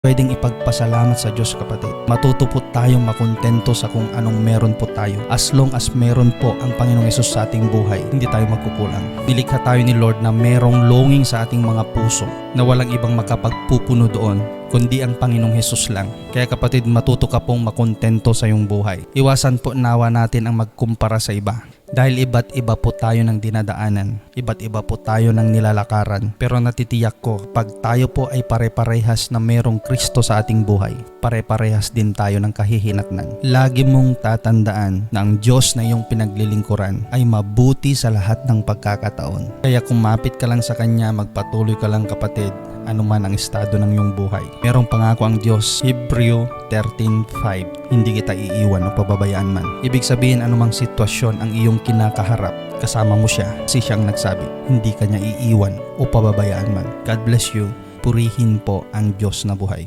pwedeng ipagpasalamat sa Diyos, kapatid. Matuto po tayong makontento sa kung anong meron po tayo. As long as meron po ang Panginoong Hesus sa ating buhay, hindi tayo magkukulang. Nilikha tayo ni Lord na merong longing sa ating mga puso na walang ibang makapagpupuno doon kundi ang Panginoong Hesus lang. Kaya kapatid, matuto ka pong makontento sa iyong buhay. Iwasan po nawa natin ang magkumpara sa iba. Dahil iba't iba po tayo ng dinadaanan, iba't iba po tayo ng nilalakaran. Pero natitiyak ko, pag tayo po ay pare-parehas na merong Kristo sa ating buhay, pare-parehas din tayo ng kahihinatnan. Lagi mong tatandaan na ang Diyos na iyong pinaglilingkuran ay mabuti sa lahat ng pagkakataon. Kaya kumapit ka lang sa Kanya, magpatuloy ka lang, kapatid, anuman ang estado ng iyong buhay. Merong pangako ang Diyos, Hebreo 13:5, hindi kita iiwan o pababayaan man. Ibig sabihin, anumang sitwasyon ang iyong kinakaharap, kasama mo siya. Kasi siyang nagsabi, hindi ka niya iiwan o pababayaan man. God bless you. Purihin po ang Diyos na buhay.